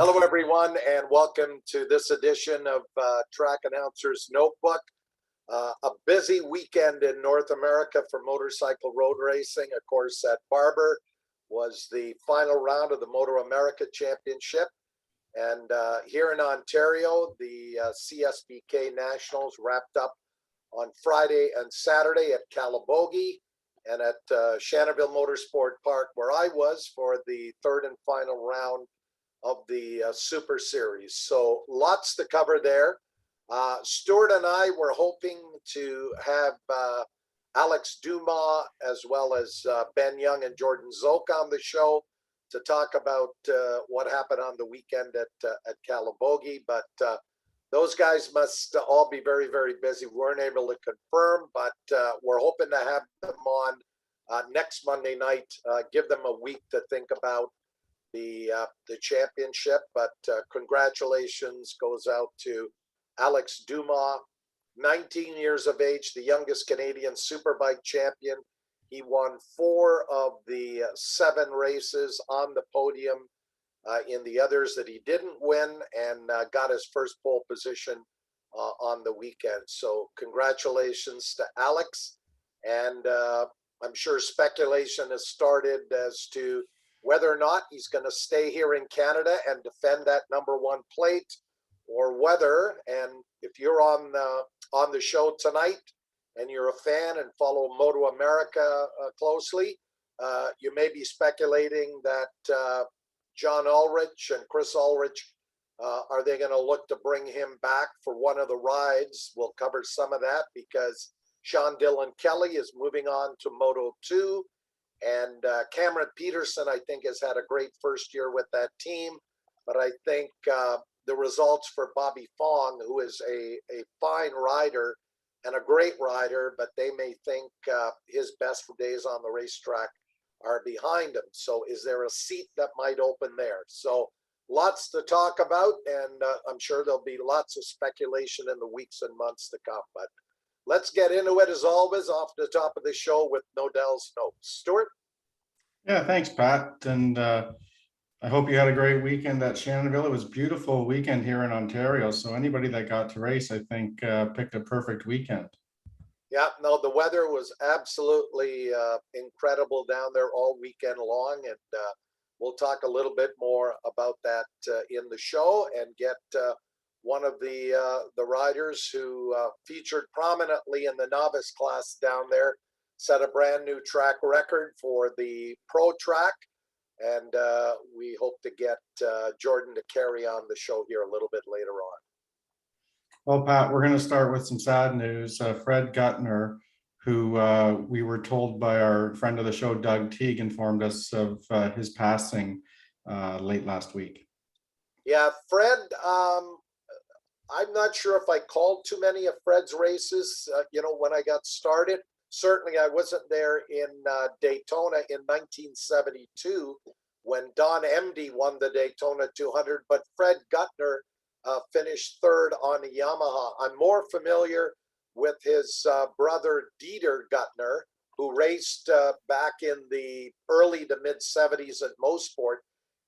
Hello, everyone, and welcome to this edition of Track Announcer's Notebook. A busy weekend in North America for motorcycle road racing. Of course, at Barber was the final round of the Moto America Championship. And here in Ontario, the CSBK Nationals wrapped up on Friday and Saturday at Calabogie and at Shannonville Motorsport Park, where I was for the third and final round of the Super Series. So lots to cover there. Stuart and I were hoping to have Alex Dumas as well as Ben Young and Jordan Zoke on the show to talk about what happened on the weekend at Calabogie, but those guys must all be very, very busy. We weren't able to confirm, but we're hoping to have them on next Monday night, give them a week to think about the championship. But congratulations goes out to Alex Dumas, 19 years of age, the youngest Canadian Superbike champion. He won 4 of the 7 races on the podium in the others that he didn't win, and got his first pole position on the weekend. So congratulations to Alex. And I'm sure speculation has started as to whether or not he's going to stay here in Canada and defend that #1 plate, or whether, and if you're on the show tonight and you're a fan and follow Moto America closely, you may be speculating that John Ulrich and Chris Ulrich, are they going to look to bring him back for one of the rides? We'll cover some of that because Sean Dillon Kelly is moving on to Moto 2. And Cameron Peterson, I think, has had a great first year with that team. But I think the results for Bobby Fong, who is a fine rider and a great rider, but they may think his best days on the racetrack are behind him. So is there a seat that might open there? So lots to talk about, and I'm sure there'll be lots of speculation in the weeks and months to come. But let's get into it, as always, off the top of the show with Nodell's notes. Stuart? Yeah, thanks, Pat. And I hope you had a great weekend at Shannonville. It was a beautiful weekend here in Ontario. So anybody that got to race, I think, picked a perfect weekend. Yeah, no, the weather was absolutely incredible down there all weekend long. And we'll talk a little bit more about that in the show, and get one of the riders who featured prominently in the novice class down there, set a brand new track record for the pro track. And we hope to get Jordan Decarie on the show here a little bit later on. Well, Pat, we're going to start with some sad news. Fred Guttner, who we were told by our friend of the show, Doug Teague, informed us of his passing late last week. Yeah, Fred, I'm not sure if I called too many of Fred's races, when I got started. Certainly, I wasn't there in Daytona in 1972 when Don Emdy won the Daytona 200, but Fred Guttner finished third on a Yamaha. I'm more familiar with his brother Dieter Guttner, who raced back in the early to mid 70s at Mosport.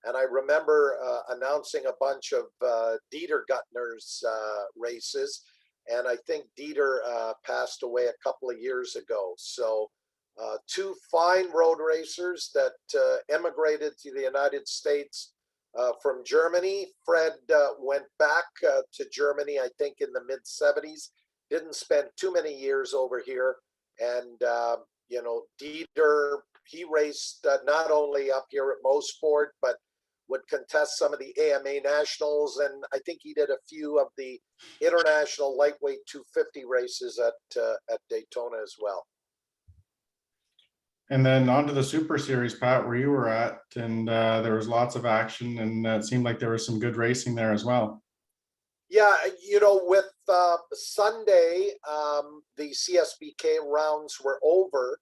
And I remember announcing a bunch of Dieter Guttner's races. And I think Dieter passed away a couple of years ago. So 2 fine road racers that emigrated to the United States from Germany. Fred went back to Germany, I think, in the mid 70s. Didn't spend too many years over here. And, Dieter, he raced not only up here at Mosport, but would contest some of the AMA Nationals. And I think he did a few of the international lightweight 250 races at Daytona as well. And then on to the Super Series, Pat, where you were at, and there was lots of action, and it seemed like there was some good racing there as well. Yeah, with Sunday, the CSBK rounds were over,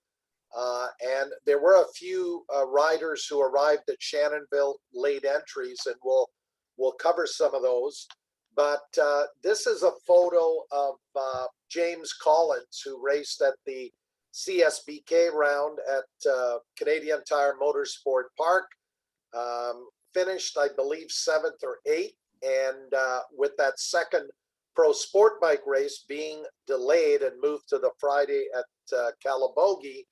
and there were a few riders who arrived at Shannonville late entries, and we'll cover some of those. But this is a photo of James Collins, who raced at the CSBK round at Canadian Tire Motorsport Park. finished, I believe, 7th or 8th. And with that second pro sport bike race being delayed and moved to the Friday at Calabogie,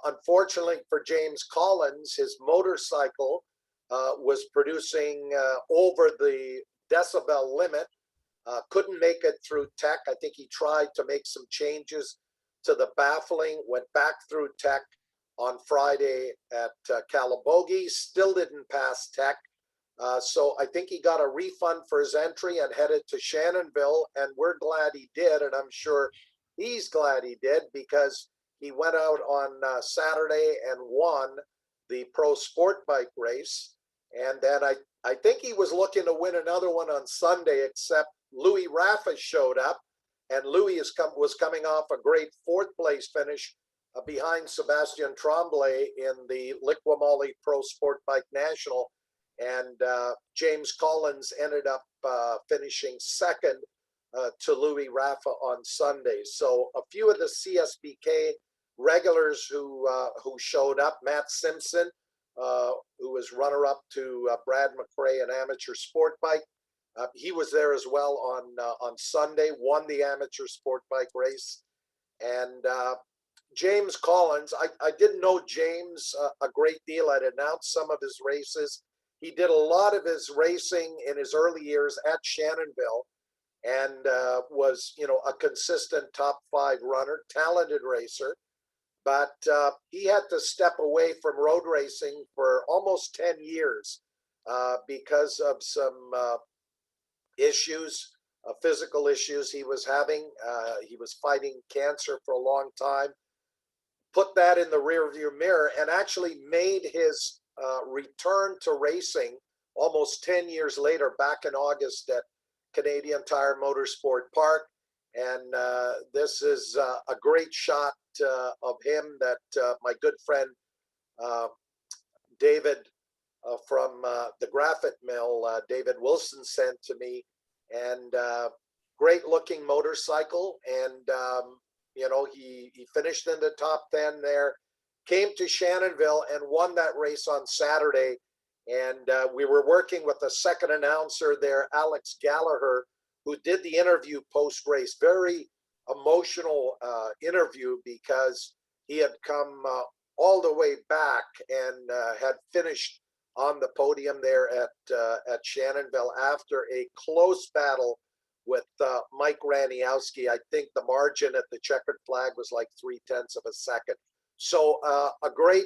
unfortunately for James Collins, his motorcycle was producing over the decibel limit, couldn't make it through tech. I think he tried to make some changes to the baffling, went back through tech on Friday at Calabogie, still didn't pass tech. So I think he got a refund for his entry and headed to Shannonville, and we're glad he did, and I'm sure he's glad he did, because he went out on Saturday and won the pro sport bike race. And then I think he was looking to win another one on Sunday, except Louis Rafa showed up, and Louis was coming off a great 4th place finish behind Sebastian Tremblay in the Liqui Pro Sport Bike National. And James Collins ended up finishing 2nd to Louis Rafa on Sunday. So a few of the CSBK regulars who showed up, Matt Simpson, who was runner-up to Brad McRae in amateur sport bike. He was there as well on Sunday, won the amateur sport bike race. And James Collins, I didn't know James a great deal. I'd announced some of his races. He did a lot of his racing in his early years at Shannonville, and was, a consistent top 5 runner, talented racer. But he had to step away from road racing for almost 10 years because of some issues, physical issues he was having. He was fighting cancer for a long time. Put that in the rearview mirror and actually made his return to racing almost 10 years later, back in August at Canadian Tire Motorsport Park. And this is a great shot of him that my good friend David from the Graphite Mill, David Wilson, sent to me. And great looking motorcycle. And, he finished in the top 10 there, came to Shannonville and won that race on Saturday. And we were working with the second announcer there, Alex Gallagher, who did the interview post-race. Very emotional interview, because he had come all the way back and had finished on the podium there at Shannonville after a close battle with Mike Raniowski. I think the margin at the checkered flag was like 0.3 of a second. So a great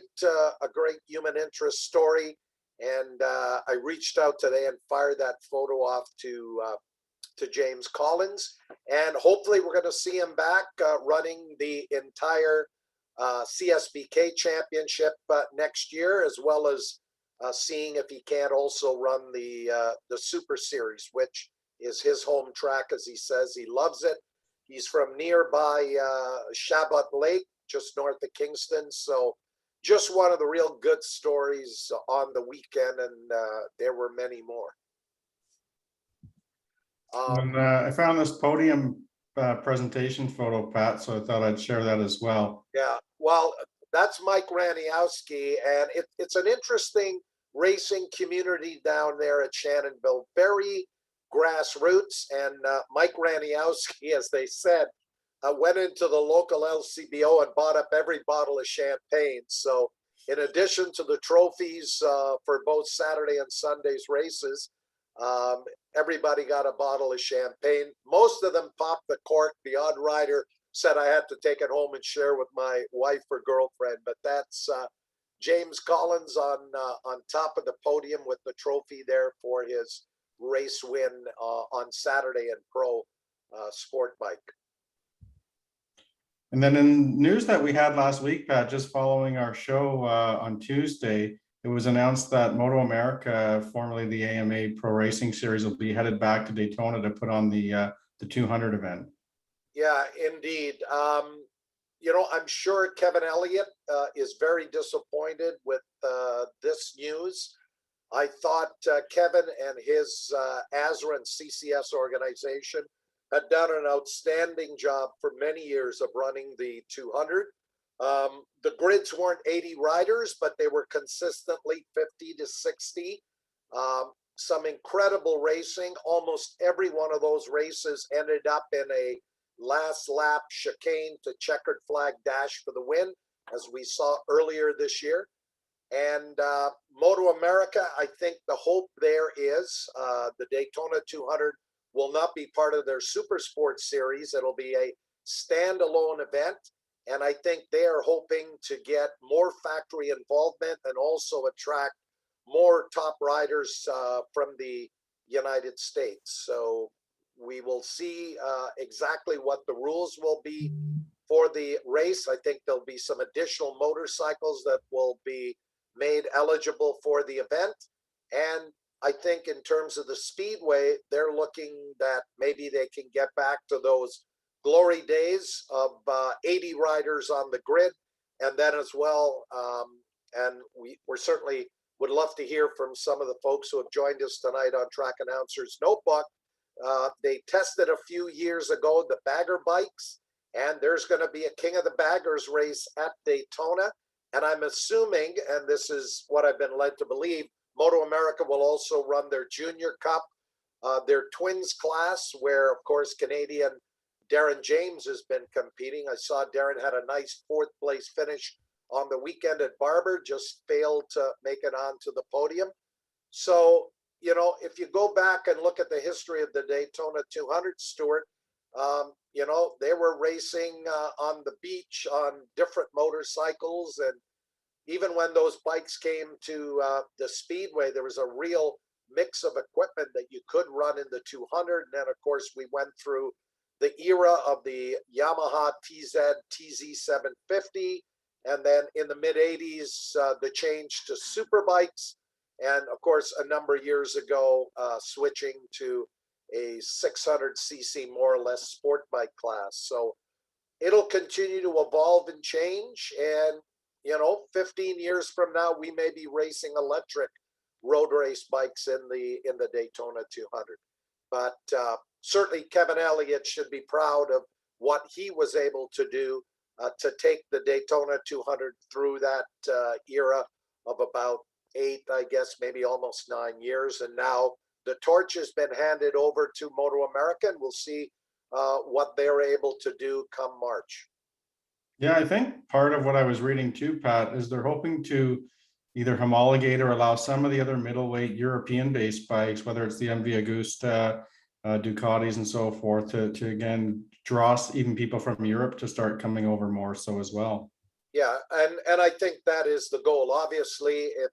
human interest story. And I reached out today and fired that photo off to James Collins, and hopefully we're going to see him back running the entire CSBK championship next year, as well as seeing if he can't also run the Super Series, which is his home track. As he says, he loves it. He's from nearby Shabbat Lake, just north of Kingston. So just one of the real good stories on the weekend, and there were many more. I found this podium presentation photo, Pat, so I thought I'd share that as well. Yeah, well, that's Mike Raniowski, and it's an interesting racing community down there at Shannonville, very grassroots. And Mike Raniowski, as they said, went into the local LCBO and bought up every bottle of champagne. So in addition to the trophies for both Saturday and Sunday's races, everybody got a bottle of champagne. Most of them popped the cork. The odd rider said I had to take it home and share with my wife or girlfriend. But that's James Collins on top of the podium with the trophy there for his race win on Saturday in pro sport bike. And then in news that we had last week, Pat, just following our show on Tuesday, it was announced that Moto America, formerly the AMA Pro Racing Series, will be headed back to Daytona to put on the 200 event. Yeah, indeed. I'm sure Kevin Elliott is very disappointed with this news. I thought Kevin and his ASRA and CCS organization had done an outstanding job for many years of running the 200. The grids weren't 80 riders, but they were consistently 50 to 60. Some incredible racing. Almost every one of those races ended up in a last lap chicane to checkered flag dash for the win, as we saw earlier this year. And Moto America, I think the hope there is the Daytona 200 will not be part of their Super Sports series. It'll be a standalone event. And I think they are hoping to get more factory involvement and also attract more top riders from the United States. So we will see exactly what the rules will be for the race. I think there'll be some additional motorcycles that will be made eligible for the event. And I think in terms of the speedway, they're looking that maybe they can get back to those glory days of 80 riders on the grid. And then as well, and we're certainly would love to hear from some of the folks who have joined us tonight on Track Announcers Notebook. They tested a few years ago the bagger bikes, and there's going to be a King of the Baggers race at Daytona. And I'm assuming, and this is what I've been led to believe, Moto America will also run their Junior Cup, their twins class, where, of course, Canadian Darren James has been competing. I saw Darren had a nice fourth place finish on the weekend at Barber, just failed to make it onto the podium. So, you know, if you go back and look at the history of the Daytona 200, Stuart, you know, they were racing on the beach on different motorcycles. And even when those bikes came to the speedway, there was a real mix of equipment that you could run in the 200. And then, of course, we went through the era of the Yamaha TZ750. And then in the mid 80s, the change to Superbikes. And of course, a number of years ago, switching to a 600cc more or less sport bike class. So it'll continue to evolve and change. And, you know, 15 years from now, we may be racing electric road race bikes in the Daytona 200. But certainly Kevin Elliott should be proud of what he was able to do to take the Daytona 200 through that era of about 8, I guess, maybe almost 9 years. And now the torch has been handed over to Moto America, and we'll see what they're able to do come March. Yeah, I think part of what I was reading too, Pat, is they're hoping to either homologate or allow some of the other middleweight European-based bikes, whether it's the MV Agusta, Ducatis and so forth, to again draw even people from Europe to start coming over more so as well. Yeah, and I think that is the goal. Obviously, if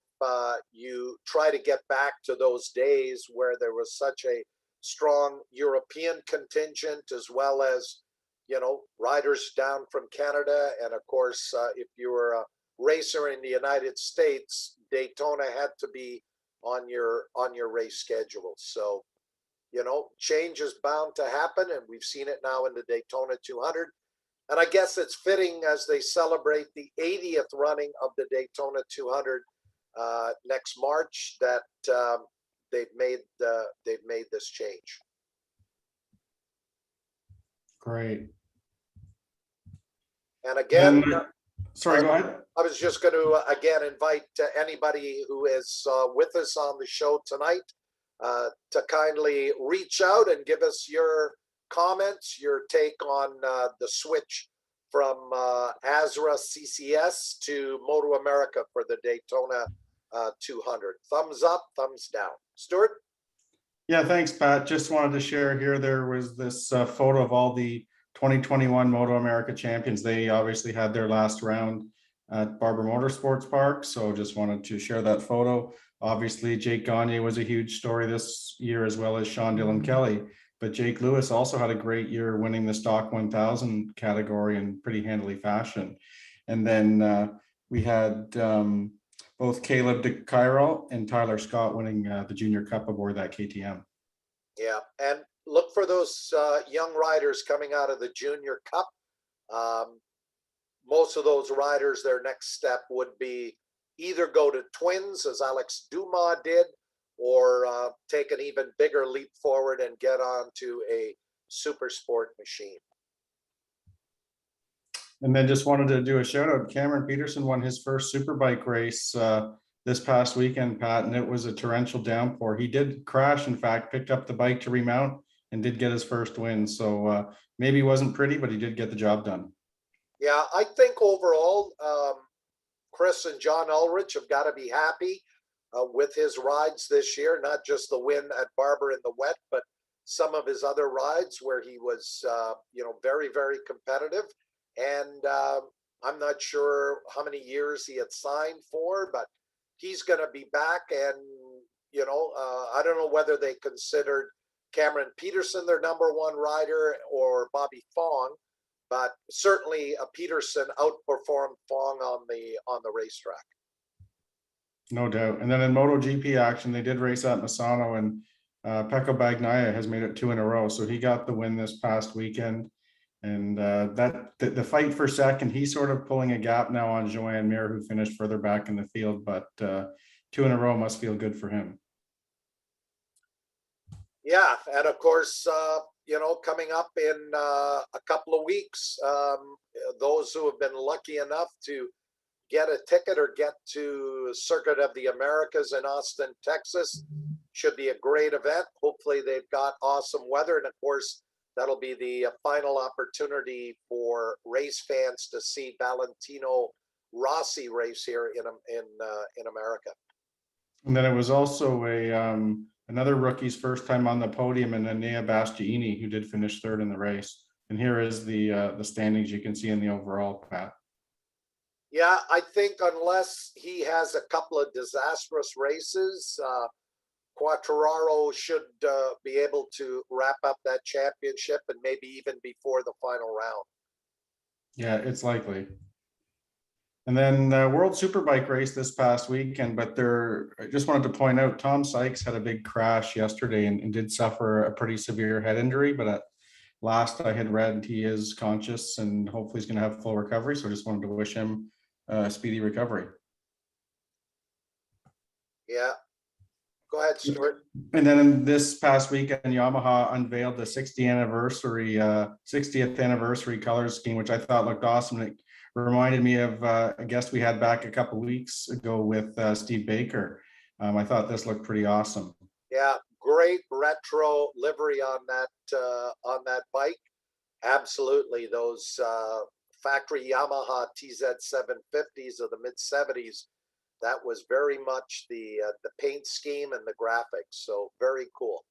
you try to get back to those days where there was such a strong European contingent, as well as, you know, riders down from Canada, and of course, if you were a racer in the United States, Daytona had to be on your race schedule. So, you know, change is bound to happen, and we've seen it now in the Daytona 200. And I guess it's fitting as they celebrate the 80th running of the Daytona 200 next March that they've made this change. Great. And again, sorry, go ahead. I was just going to again invite anybody who is with us on the show tonight to kindly reach out and give us your comments, your take on the switch from ASRA CCS to Moto America for the Daytona 200. Thumbs up, thumbs down. Stuart? Yeah, thanks, Pat. Just wanted to share here, there was this photo of all the 2021 Moto America champions. They obviously had their last round at Barber Motorsports Park, so just wanted to share that photo. Obviously, Jake Gagne was a huge story this year, as well as Sean Dillon Kelly. But Jake Lewis also had a great year, winning the Stock 1000 category in pretty handily fashion. And then we had both Caleb Decarie and Tyler Scott winning the Junior Cup aboard that KTM. Yeah, and look for those young riders coming out of the Junior Cup. Most of those riders, their next step would be either go to twins, as Alex Dumas did, or take an even bigger leap forward and get onto a super sport machine. And then just wanted to do a shout out. Cameron Peterson won his first Superbike race this past weekend, Pat, and it was a torrential downpour. He did crash, in fact, picked up the bike to remount and did get his first win. So maybe he wasn't pretty, but he did get the job done. Yeah, I think overall, Chris and John Ulrich have got to be happy with his rides this year, not just the win at Barber in the wet, but some of his other rides where he was, very, very competitive. And I'm not sure how many years he had signed for, but he's going to be back. And, I don't know whether they considered Cameron Peterson their number one rider or Bobby Fong, but certainly Peterson outperformed Fong on the racetrack. No doubt. And then in MotoGP action, they did race at Misano, and Pecco Bagnaia has made it 2 in a row. So he got the win this past weekend. And the fight for second, he's sort of pulling a gap now on Joan Mir, who finished further back in the field, but 2 in a row must feel good for him. Yeah, and of course, coming up in a couple of weeks, those who have been lucky enough to get a ticket or get to Circuit of the Americas in Austin, Texas, should be a great event. Hopefully they've got awesome weather, and of course that'll be the final opportunity for race fans to see Valentino Rossi race here in America. And then it was also another rookie's first time on the podium, and Enea Bastianini, who did finish third in the race. And here is the standings you can see in the overall, Pat. Yeah, I think unless he has a couple of disastrous races, Quartararo should be able to wrap up that championship and maybe even before the final round. Yeah, it's likely. And then World Superbike race this past weekend, but I just wanted to point out Tom Sykes had a big crash yesterday and did suffer a pretty severe head injury, but at last I had read he is conscious and hopefully he's going to have full recovery. So I just wanted to wish him a speedy recovery. Yeah. Go ahead, Stuart. And then this past weekend, Yamaha unveiled the 60th anniversary color scheme, which I thought looked awesome. It reminded me of a guest we had back a couple of weeks ago with Steve Baker. I thought this looked pretty awesome. Yeah, great retro livery on that bike. Absolutely, those factory Yamaha TZ750s of the mid 70s. That was very much the paint scheme and the graphics. So very cool.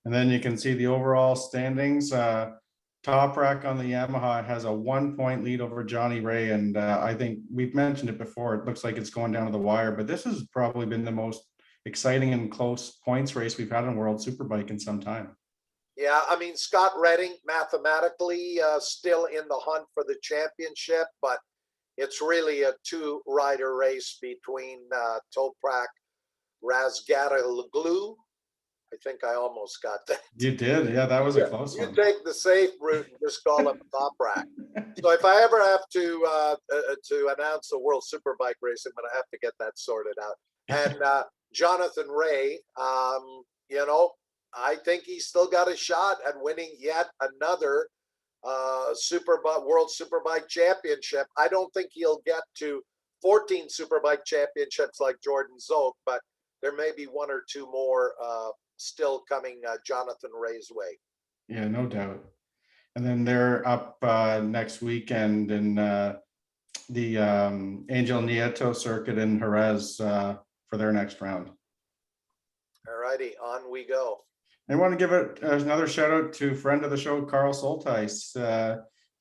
And then you can see the overall standings. Toprak on the Yamaha has a 1-point lead over Johnny Ray. And I think we've mentioned it before. It looks like it's going down to the wire, but this has probably been the most exciting and close points race we've had in World Superbike in some time. Yeah, I mean, Scott Redding mathematically still in the hunt for the championship, but it's really a 2-rider race between Toprak, Razgatlioglu. I think I almost got that. You did, yeah, that was a close one. You take the safe route and just call him Toprak. So if I ever have to announce the World Superbike race, I'm going to have to get that sorted out. And Jonathan Ray, I think he's still got a shot at winning yet another World Superbike championship. I don't think he'll get to 14 Superbike championships like Jordan Zoke, but there may be 1 or 2 more still coming Jonathan Ray's way. Yeah, no doubt. And then they're up next weekend in the Angel Nieto circuit in Jerez for their next round. All righty, on we go. I want to give it another shout out to friend of the show, Carl Soltheis.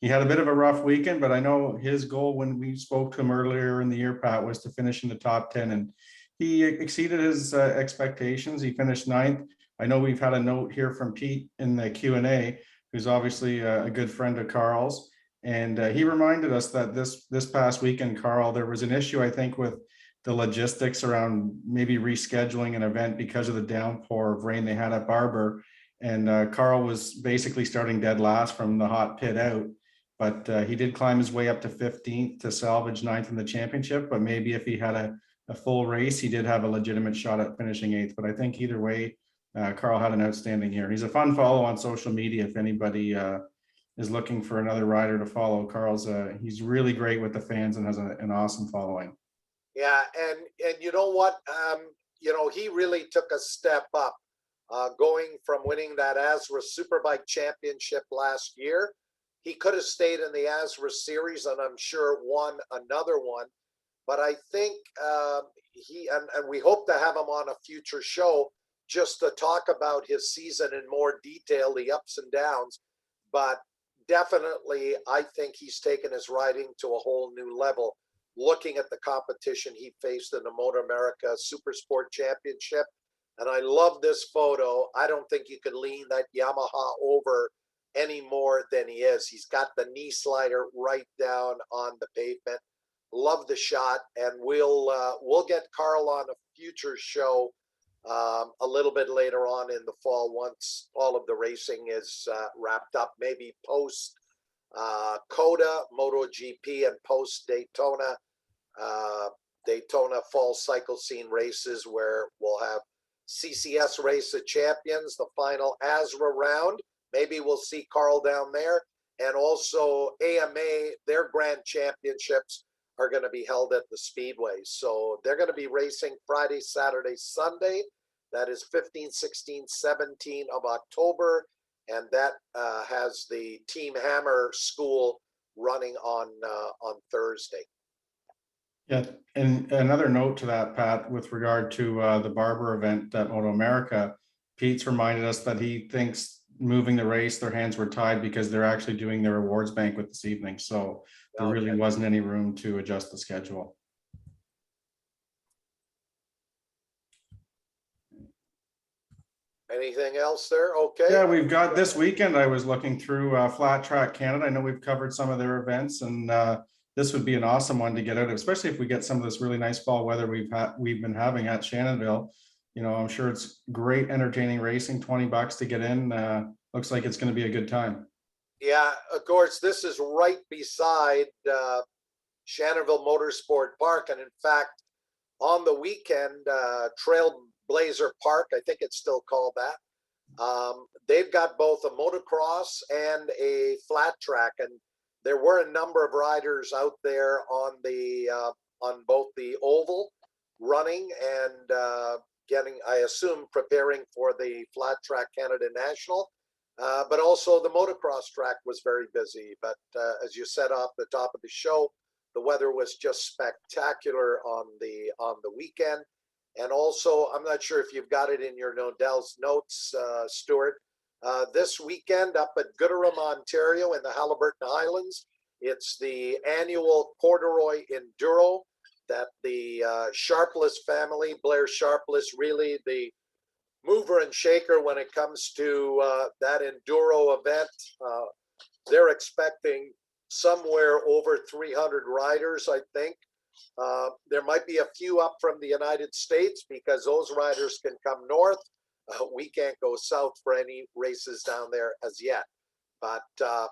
He had a bit of a rough weekend, but I know his goal when we spoke to him earlier in the year, Pat, was to finish in the top 10, and he exceeded his expectations. He finished 9th. I know we've had a note here from Pete in the Q&A, who's obviously a good friend of Carl's, and he reminded us that this past weekend, Carl, there was an issue, I think, with the logistics around maybe rescheduling an event because of the downpour of rain they had at Barber. And Carl was basically starting dead last from the hot pit out, but he did climb his way up to 15th to salvage 9th in the championship. But maybe if he had a full race, he did have a legitimate shot at finishing 8th. But I think either way, Carl had an outstanding year. He's a fun follow on social media. If anybody is looking for another rider to follow, Carl's he's really great with the fans and has an awesome following. Yeah, and you know what? He really took a step up, going from winning that ASRA Superbike championship last year. He could have stayed in the ASRA series, and I'm sure won another one. But I think and we hope to have him on a future show just to talk about his season in more detail, the ups and downs. But definitely, I think he's taken his riding to a whole new level. Looking at the competition he faced in the Motor America Super Sport Championship. And I love this photo. I don't think you can lean that Yamaha over any more than he is. He's got the knee slider right down on the pavement. Love the shot, and we'll get Carl on a future show a little bit later on in the fall once all of the racing is wrapped up, maybe post Coda, MotoGP, and post Daytona, Daytona Fall Cycle Scene races, where we'll have CCS Race of Champions, the final ASRA round. Maybe we'll see Carl down there, and also AMA, their grand championships are going to be held at the Speedway. So they're going to be racing Friday, Saturday, Sunday. That is 15, 16, 17 of October. And that has the Team Hammer School running on Thursday. Yeah, and another note to that, Pat, with regard to the Barber event at Moto America, Pete's reminded us that he thinks moving the race, their hands were tied because they're actually doing their awards banquet this evening. So there really wasn't any room to adjust the schedule. Anything else there? Okay. Yeah, we've got this weekend. I was looking through Flat Track Canada. I know we've covered some of their events, and this would be an awesome one to get out of, especially if we get some of this really nice fall weather we've been having at Shannonville. You know, I'm sure it's great, entertaining racing. $20 to get in. Looks like it's going to be a good time. Yeah, of course, this is right beside Shannonville Motorsport Park, and in fact, on the weekend, Trailblazer Park, I think it's still called that. They've got both a motocross and a flat track, and there were a number of riders out there on both the oval running and getting, I assume, preparing for the Flat Track Canada National. But also the motocross track was very busy. But as you said off the top of the show, the weather was just spectacular on the weekend. And also, I'm not sure if you've got it in your Nodell's notes, Stuart. This weekend up at Gooderham, Ontario in the Haliburton Highlands, it's the annual Corduroy Enduro that the Sharpless family, Blair Sharpless, really the mover and shaker when it comes to that enduro event. They're expecting somewhere over 300 riders, I think. There might be a few up from the United States because those riders can come north. We can't go south for any races down there as yet. But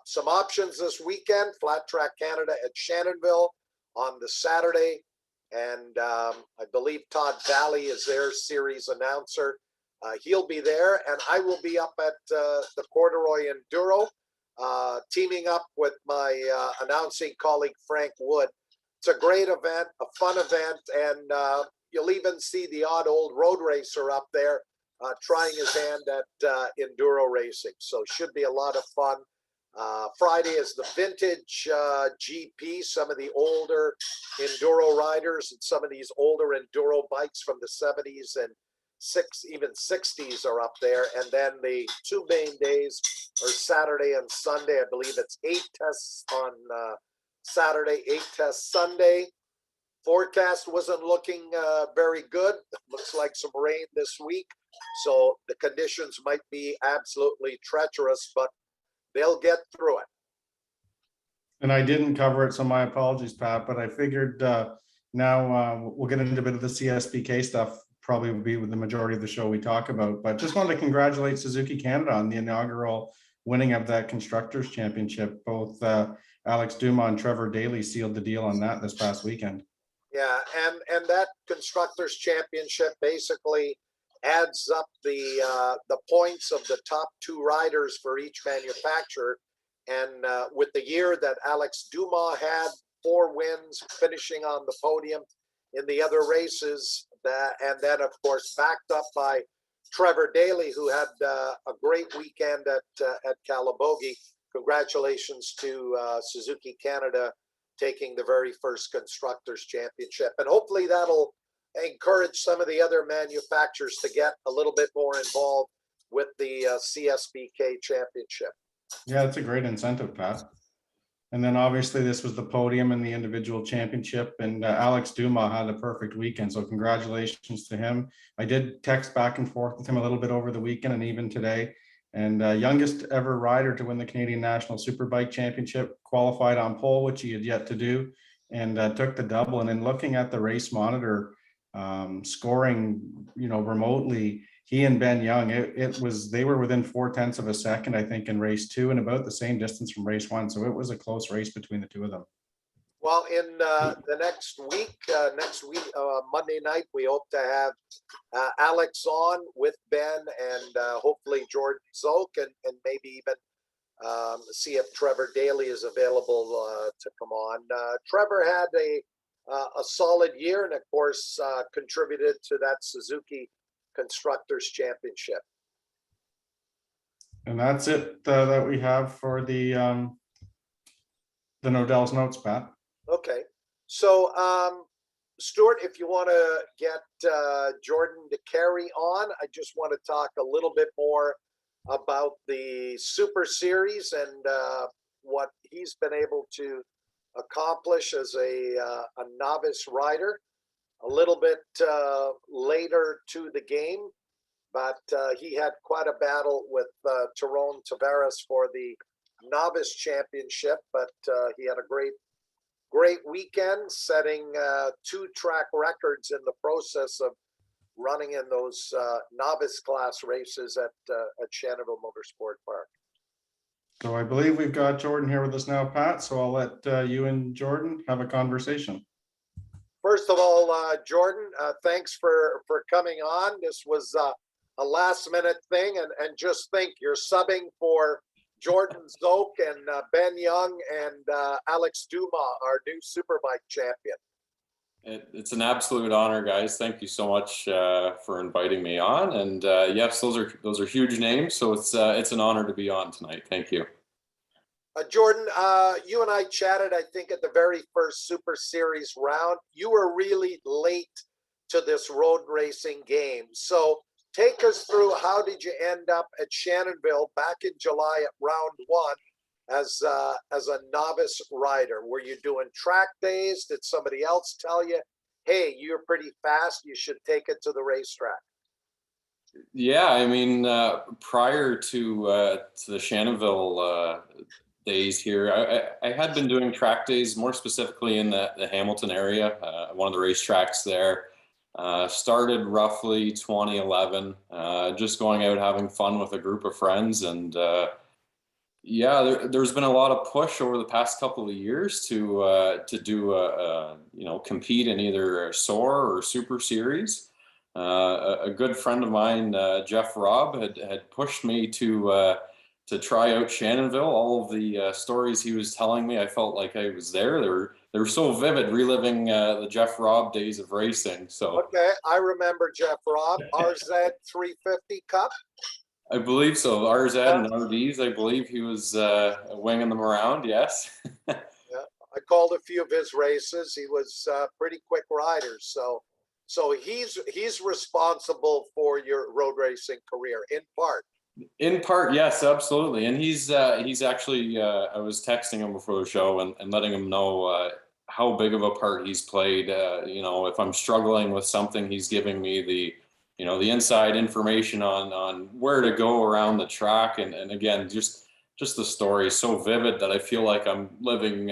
some options this weekend, Flat Track Canada at Shannonville on the Saturday. And I believe Todd Valley is their series announcer. He'll be there, and I will be up at the Corduroy Enduro, teaming up with my announcing colleague Frank Wood. It's a great event, a fun event, and you'll even see the odd old road racer up there trying his hand at enduro racing. So should be a lot of fun. Friday is the vintage GP, some of the older enduro riders and some of these older enduro bikes from the 70s and even 60s are up there. And then the two main days are Saturday and Sunday. I believe it's 8 tests on Saturday, 8 tests Sunday. Forecast wasn't looking very good. Looks like some rain this week. So the conditions might be absolutely treacherous, but they'll get through it. And I didn't cover it, so my apologies, Pat, but I figured now we'll get into a bit of the CSBK stuff, probably will be with the majority of the show we talk about. But just wanted to congratulate Suzuki Canada on the inaugural winning of that Constructors Championship. Both Alex Dumas and Trevor Daly sealed the deal on that this past weekend. Yeah, and that Constructors Championship basically adds up the points of the top two riders for each manufacturer. And with the year that Alex Dumas had 4 wins, finishing on the podium, in the other races. And then, of course, backed up by Trevor Daly, who had a great weekend at Calabogie. Congratulations to Suzuki Canada taking the very first Constructors' Championship. And hopefully that'll encourage some of the other manufacturers to get a little bit more involved with the CSBK Championship. Yeah, it's a great incentive, Pat. And then obviously this was the podium in the individual championship, and Alex Dumas had a perfect weekend. So congratulations to him. I did text back and forth with him a little bit over the weekend and even today. And youngest ever rider to win the Canadian National Superbike Championship, qualified on pole, which he had yet to do, and took the double. And then looking at the race monitor scoring, remotely, he and Ben Young, they were within 0.4 of a second, I think, in race 2, and about the same distance from race 1. So it was a close race between the two of them. Well, in the next week, Monday night, we hope to have Alex on with Ben and hopefully Jordan Zoke, and maybe even see if Trevor Daly is available to come on. Trevor had a solid year, and of course contributed to that Suzuki Constructors Championship. And that's it that we have for the Nodell's notes, Pat. Okay, so Stuart, if you want to get Jordan Decarie on, I just want to talk a little bit more about the Super Series and what he's been able to accomplish as a novice rider. A little bit later to the game, but he had quite a battle with Tyrone Tavares for the novice championship, but he had a great weekend, setting 2 track records in the process of running in those novice class races at Shannonville Motorsport Park. So I believe we've got Jordan here with us now, Pat. So I'll let you and Jordan have a conversation. First of all, Jordan, thanks for coming on. This was a last minute thing, and just think, you're subbing for Jordan Zoke and Ben Young and Alex Dumas, our new Superbike champion. It's an absolute honor, guys. Thank you so much for inviting me on. And yes, those are huge names, so it's an honor to be on tonight. Thank you. Jordan, you and I chatted, I think, at the very first Super Series round. You were really late to this road racing game. So take us through, how did you end up at Shannonville back in July at round 1 as a novice rider? Were you doing track days? Did somebody else tell you, hey, you're pretty fast, you should take it to the racetrack? Yeah, I mean, prior to the Shannonville days here, I had been doing track days, more specifically in the Hamilton area, one of the racetracks there. Started roughly 2011, just going out having fun with a group of friends, and yeah, there's been a lot of push over the past couple of years to do compete in either a SOAR or Super Series. A good friend of mine, Jeff Robb, had pushed me to try out Shannonville. All of the stories he was telling me, I felt like I was there. They were so vivid, reliving the Jeff Robb days of racing. So okay, I remember Jeff Robb, RZ 350 Cup. I believe so. RZ and RDs, I believe he was winging them around. Yes. Yeah, I called a few of his races. He was a pretty quick rider. So he's responsible for your road racing career in part. In part, yes, absolutely. And he's actually, I was texting him before the show and letting him know how big of a part he's played. If I'm struggling with something, he's giving me the inside information on where to go around the track. And again, just the story is so vivid that I feel like I'm living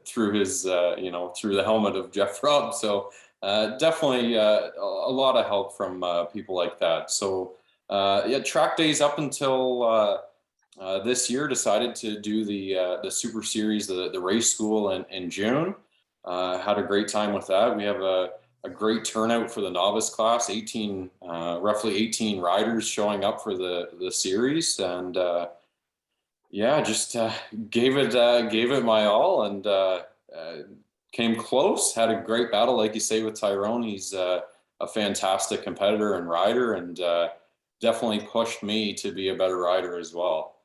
through his, through the helmet of Jeff Robb. So definitely a lot of help from people like that. So yeah, track days up until this year, decided to do the Super Series, the race school in June. Had a great time with that. We have a great turnout for the novice class, roughly 18 riders showing up for the series. And yeah, just gave it my all, and came close, had a great battle, like you say, with Tyrone. He's a fantastic competitor and rider, and definitely pushed me to be a better rider as well.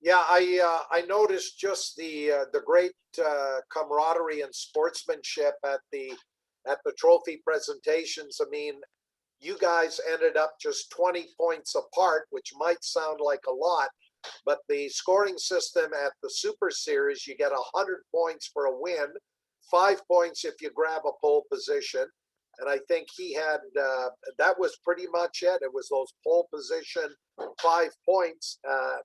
Yeah, I noticed just the great camaraderie and sportsmanship at the trophy presentations. I mean, you guys ended up just 20 points apart, which might sound like a lot, but the scoring system at the Super Series, you get 100 points for a win, 5 points if you grab a pole position. And I think he had, that was pretty much it. It was those pole position 5 points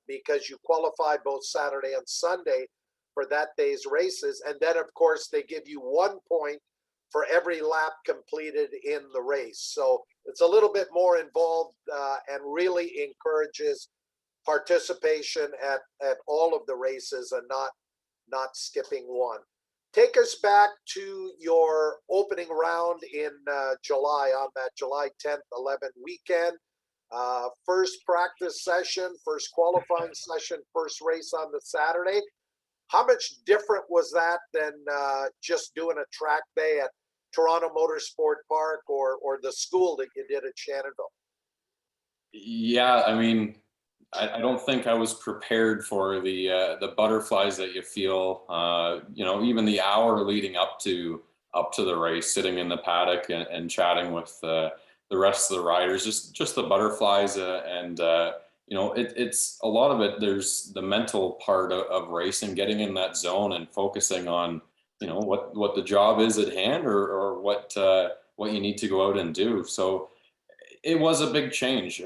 because you qualified both Saturday and Sunday for that day's races. And then, of course, they give you 1 point for every lap completed in the race. So it's a little bit more involved and really encourages participation at all of the races and not skipping one. Take us back to your opening round in July, on that July 10th, 11th weekend. First practice session, first qualifying session, first race on the Saturday. How much different was that than just doing a track day at Toronto Motorsport Park or the school that you did at Shannonville? Yeah, I mean, I don't think I was prepared for the butterflies that you feel. You know, even the hour leading up to the race, sitting in the paddock and chatting with the rest of the riders, just the butterflies, and you know, it's a lot of it. There's the mental part of racing, getting in that zone and focusing on, you know, what the job is at hand, or what you need to go out and do. So it was a big change.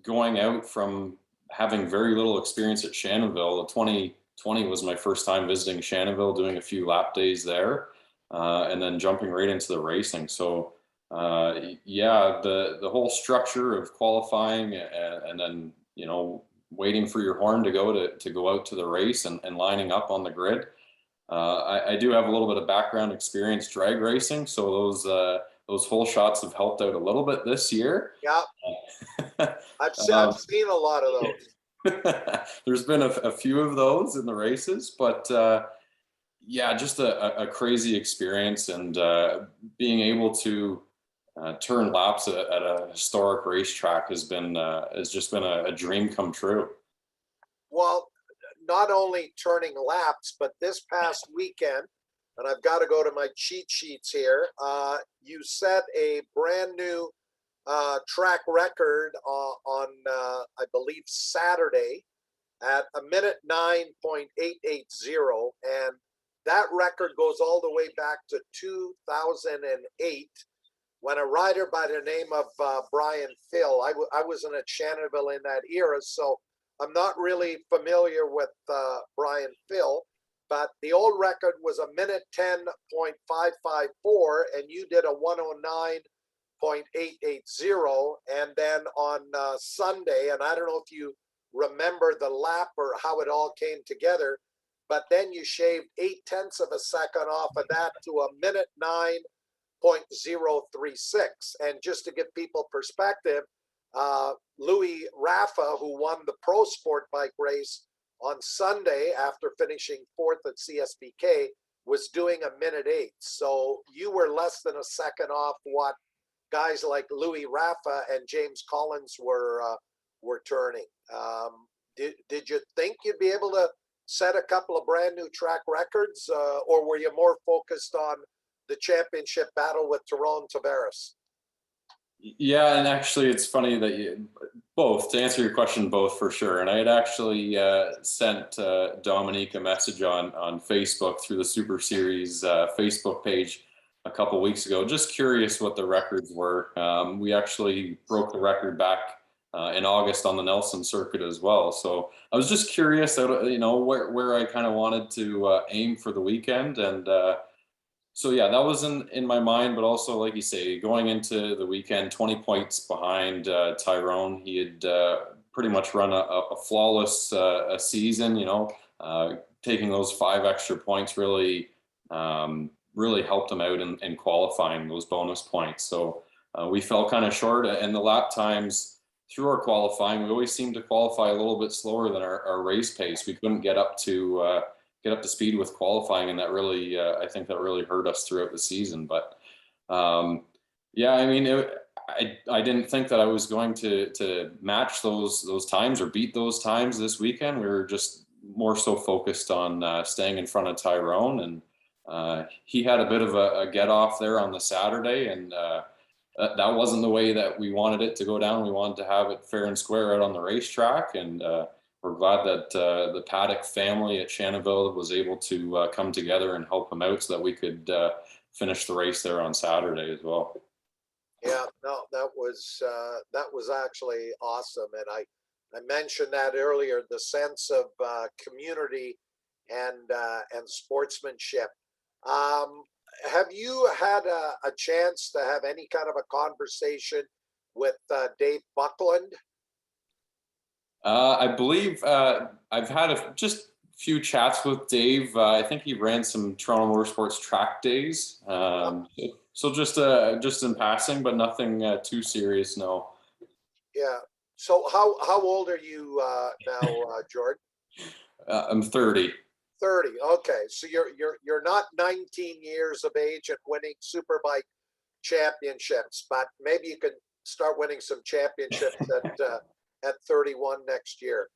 Going out from having very little experience at Shannonville. 2020 was my first time visiting Shannonville, doing a few lap days there, and then jumping right into the racing. So yeah, the whole structure of qualifying and then, you know, waiting for your horn to go out to the race and lining up on the grid. I do have a little bit of background experience drag racing, so those whole shots have helped out a little bit this year. Yeah, I've seen a lot of those. There's been a few of those in the races, but yeah, just a crazy experience, and being able to turn laps at a historic racetrack has just been a dream come true. Well, not only turning laps, but this past weekend, and I've got to go to my cheat sheets here, you set a brand new track record on I believe Saturday at 1:09.880, and that record goes all the way back to 2008 when a rider by the name of Brian Phil. I wasn't at Shannonville in that era, so I'm not really familiar with Brian Phil, but the old record was 1:10.554, and you did a 1:09.880. And then on Sunday, and I don't know if you remember the lap or how it all came together, but then you shaved 0.8 of a second off of that to 1:09.036. And just to give people perspective, Louis Raffa, who won the Pro Sport Bike race on Sunday after finishing 4th at CSBK, was doing 1:08. So you were less than a second off what guys like Louis Raffa and James Collins were turning. Did you think you'd be able to set a couple of brand new track records, or were you more focused on the championship battle with Tyrone Tavares? Yeah, and actually it's funny that both, to answer your question, both for sure. And I had actually sent Dominique a message on Facebook through the Super Series Facebook page a couple weeks ago, just curious what the records were. We actually broke the record back in August on the Nelson circuit as well. So I was just curious, you know, where I kind of wanted to aim for the weekend. And so yeah, that was in my mind, but also, like you say, going into the weekend, 20 points behind Tyrone. He had pretty much run a flawless season, you know, taking those 5 extra points really helped him out in qualifying, those bonus points. So we fell kind of short, and the lap times through our qualifying, we always seemed to qualify a little bit slower than our race pace. We couldn't get up to get up to speed with qualifying, and that really, I think that really hurt us throughout the season. But yeah, I mean, I didn't think that I was going to match those times or beat those times this weekend. We were just more so focused on staying in front of Tyrone, and he had a bit of a get off there on the Saturday, and that wasn't the way that we wanted it to go down. We wanted to have it fair and square out on the racetrack, and we're glad that the Paddock family at Shannonville was able to come together and help him out so that we could finish the race there on Saturday as well. Yeah, no, that was actually awesome, and I mentioned that earlier. The sense of community and sportsmanship. Have you had a chance to have any kind of a conversation with Dave Buckland? I believe I've had just few chats with Dave. I think he ran some Toronto Motorsports track days. So just in passing, but nothing too serious, no. Yeah. So how old are you now, Jordan? I'm 30. 30. Okay. So you're not 19 years of age and winning Superbike championships, but maybe you can start winning some championships at 31 next year.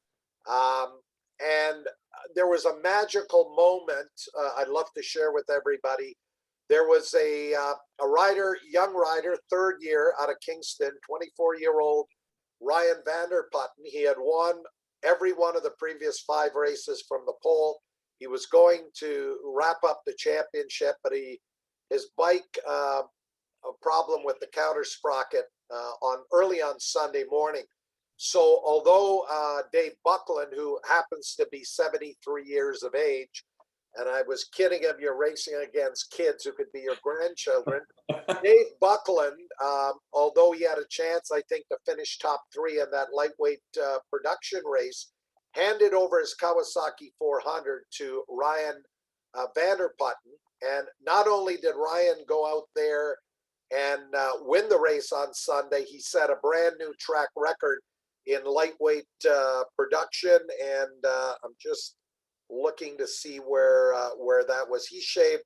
And there was a magical moment I'd love to share with everybody. There was a rider, young rider, third year out of Kingston, 24-year-old Ryan Vanderputten. He had won every one of the previous 5 races from the pole. He was going to wrap up the championship, but his bike a problem with the counter sprocket early on Sunday morning. So although Dave Buckland, who happens to be 73 years of age, and I was kidding him, you're racing against kids who could be your grandchildren. Dave Buckland, although he had a chance, I think, to finish top 3 in that lightweight production race, handed over his Kawasaki 400 to Ryan Vanderputten. And not only did Ryan go out there and win the race on Sunday, he set a brand new track record in lightweight production. And I'm just looking to see where that was. He shaved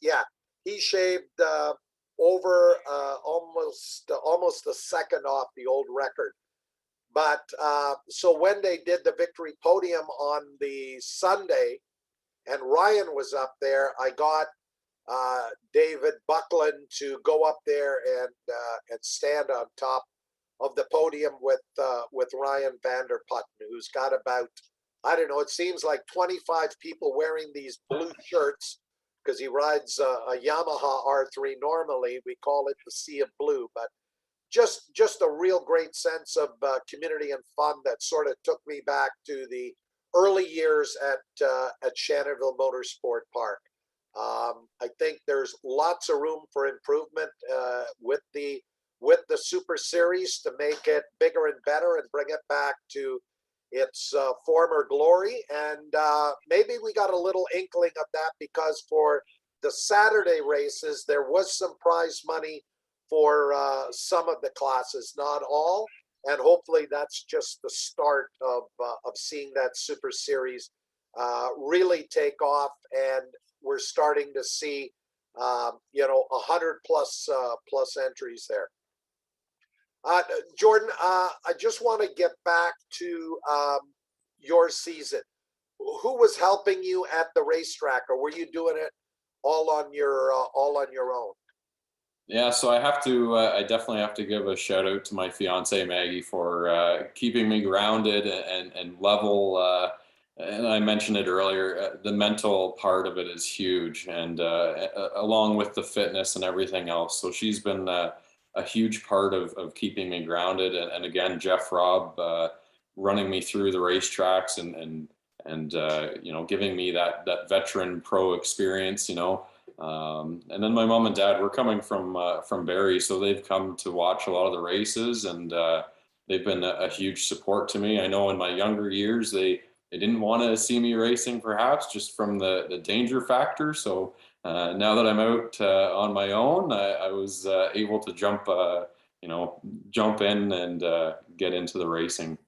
over almost a second off the old record. But so when they did the victory podium on the Sunday and Ryan was up there, I got David Buckland to go up there and stand on top of the podium with Ryan Vanderputten, who's got about, I don't know, it seems like 25 people wearing these blue shirts because he rides a Yamaha R3 normally. We call it the Sea of Blue, but just a real great sense of community and fun that sort of took me back to the early years at Shannonville Motorsport Park. I think there's lots of room for improvement with the Super Series to make it bigger and better and bring it back to its former glory. And maybe we got a little inkling of that because for the Saturday races, there was some prize money for some of the classes, not all. And hopefully that's just the start of seeing that Super Series really take off. And we're starting to see, 100 plus entries there. Jordan, I just want to get back to your season. Who was helping you at the racetrack, or were you doing it all on your own? Yeah, so I definitely have to give a shout out to my fiance Maggie for keeping me grounded and level. And I mentioned it earlier, the mental part of it is huge, and along with the fitness and everything else. So she's been a huge part of keeping me grounded. And again, Jeff Robb running me through the racetracks and giving me that veteran pro experience, and then my mom and dad were coming from Barrie, so they've come to watch a lot of the races, and they've been a huge support to me. I know in my younger years, they didn't want to see me racing, perhaps just from the danger factor. So now that I'm out on my own, I was able to jump in and get into the racing.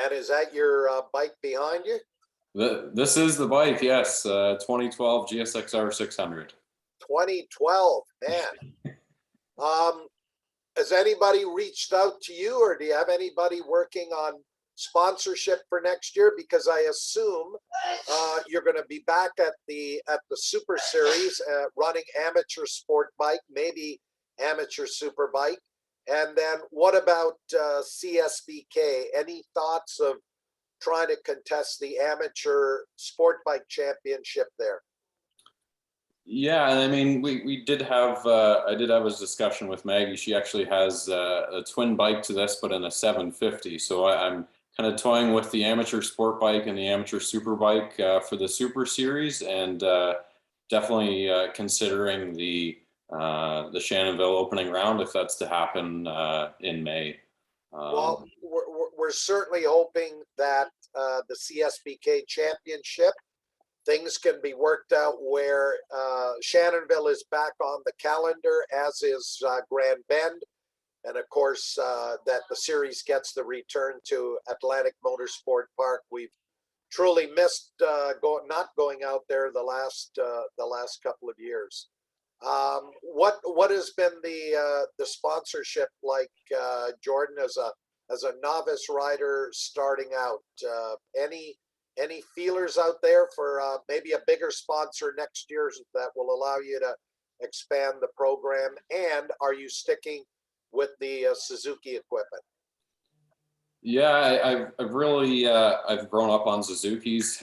And is that your bike behind you? This is the bike, yes. 2012 GSXR 600. 2012, man. Has anybody reached out to you, or do you have anybody working on sponsorship for next year? Because I assume you're going to be back at the Super Series, running amateur sport bike, maybe amateur Superbike. And then what about CSBK? Any thoughts of trying to contest the amateur sport bike championship there? Yeah, I mean, we did have I did have a discussion with Maggie. She actually has a twin bike to this, but in a 750. So I'm kind of toying with the amateur sport bike and the amateur super bike for the Super Series, and definitely considering the Shannonville opening round if that's to happen in May. Well, we're certainly hoping that the CSBK championship, things can be worked out where Shannonville is back on the calendar, as is Grand Bend. And of course, that the series gets the return to Atlantic Motorsport Park. We've truly missed not going out there the last couple of years. What has been the sponsorship like, Jordan, as a novice rider starting out? Any feelers out there for maybe a bigger sponsor next year that will allow you to expand the program? And are you sticking with the Suzuki equipment? Yeah, I've really I've grown up on Suzuki's.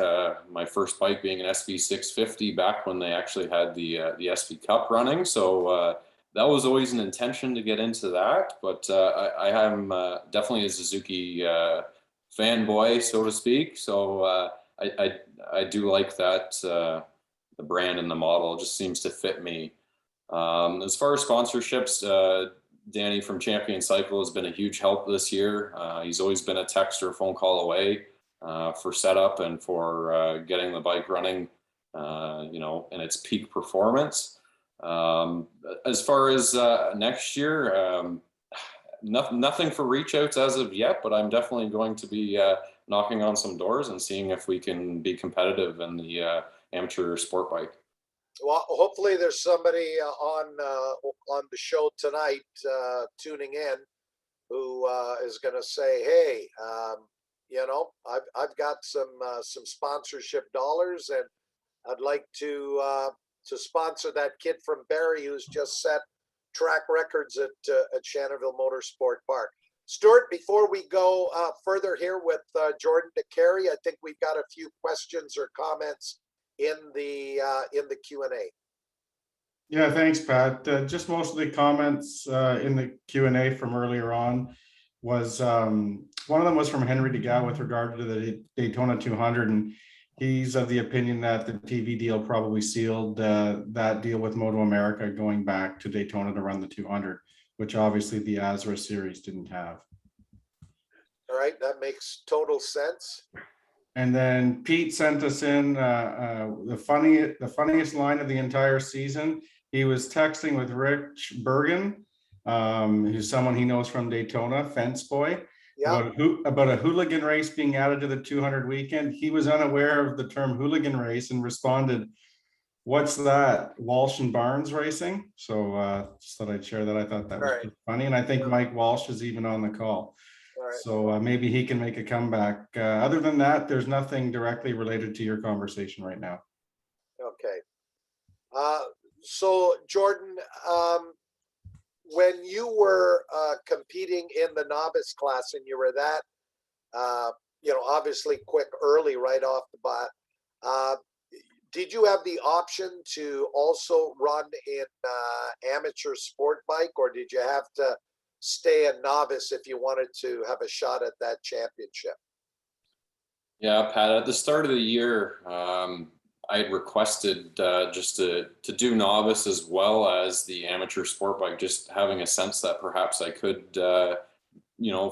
My first bike being an SV 650 back when they actually had the SV Cup running. So that was always an intention to get into that. But I am definitely a Suzuki fanboy, so to speak. So I do like that the brand and the model just seems to fit me. As far as sponsorships, Danny from Champion Cycle has been a huge help this year. He's always been a text or a phone call away for setup and for getting the bike running, in its peak performance. As far as next year, nothing for reach outs as of yet, but I'm definitely going to be knocking on some doors and seeing if we can be competitive in the amateur sport bike. Well, hopefully there's somebody on the show tonight tuning in who is going to say, "Hey, I've got some sponsorship dollars, and I'd like to sponsor that kid from Barrie who's just set track records at Shannonville Motorsport Park." Stuart, before we go further here with Jordan Decarie, I think we've got a few questions or comments in the Q&A. Yeah, thanks, Pat. Just most of the comments in the Q&A from earlier on was one of them was from Henry Degas with regard to the Daytona 200, and he's of the opinion that the TV deal probably sealed that deal with Moto America going back to Daytona to run the 200, which obviously the Azra series didn't have. All right, that makes total sense. And then Pete sent us in the funniest line of the entire season. He was texting with Rich Bergen, who's someone he knows from Daytona, Fence Boy, yeah, about a hooligan race being added to the 200 weekend. He was unaware of the term hooligan race and responded, "What's that? Walsh and Barnes racing?" So just thought I'd share that. I thought that was pretty funny. And I think Mike Walsh is even on the call. Right. So maybe he can make a comeback. Other than that, there's nothing directly related to your conversation right now. Okay. So Jordan, when you were competing in the novice class, and you were that, obviously quick early right off the bat, did you have the option to also run in amateur sport bike, or did you have to stay a novice if you wanted to have a shot at that championship? Yeah, Pat, at the start of the year, I had requested just to do novice as well as the amateur sport bike, just having a sense that perhaps I could,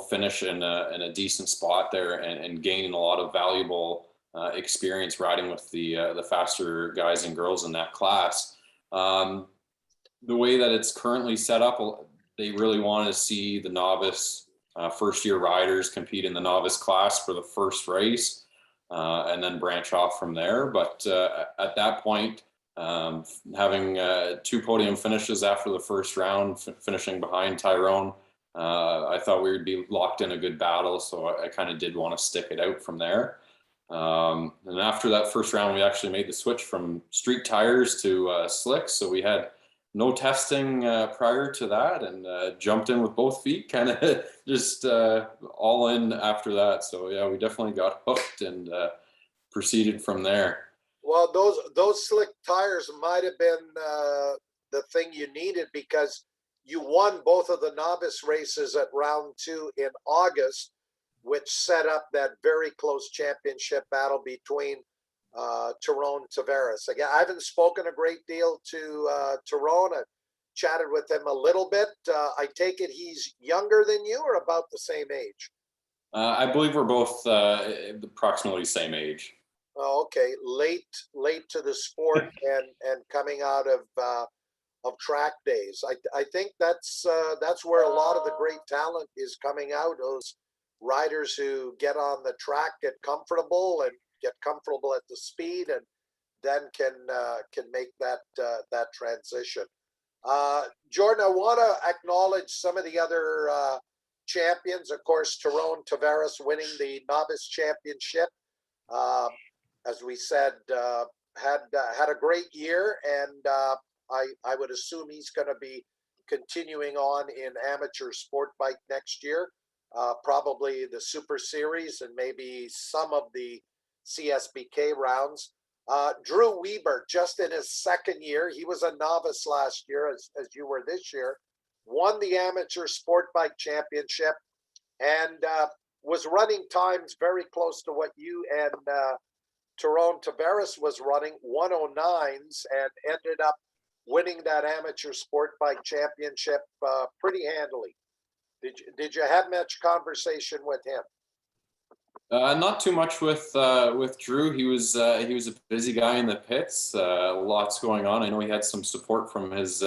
finish in a decent spot there and gain a lot of valuable experience riding with the faster guys and girls in that class. The way that it's currently set up, they really want to see the novice first-year riders compete in the novice class for the first race. and then branch off from there. But at that point, having 2 podium finishes after the first round, finishing behind Tyrone, I thought we would be locked in a good battle. So I kind of did want to stick it out from there. And after that first round, we actually made the switch from street tires to slicks. So we had no testing prior to that, and jumped in with both feet, kind of just all in after that. So yeah, we definitely got hooked and proceeded from there. Well, those slick tires might have been the thing you needed, because you won both of the novice races at round 2 in August, which set up that very close championship battle between Tyrone Tavares. Again, I haven't spoken a great deal to Tyrone. I've chatted with him a little bit. I take it he's younger than you, or about the same age? I believe we're both approximately the same age. Oh, okay, late to the sport and coming out of track days. I think that's where a lot of the great talent is coming out. Those riders who get on the track, get comfortable at the speed, and then can make that transition. Jordan, I want to acknowledge some of the other champions. Of course, Tyrone Tavares winning the novice championship. As we said, had a great year, and I would assume he's going to be continuing on in amateur sport bike next year. Probably the Super Series and maybe some of the CSBK rounds. Drew Weber, just in his second year, he was a novice last year, as you were this year, won the amateur sport bike championship, and was running times very close to what you and Tyrone Tavares was running, 109s, and ended up winning that amateur sport bike championship pretty handily. Did you have much conversation with him? Not too much with Drew. He was a busy guy in the pits. Lots going on. I know he had some support from his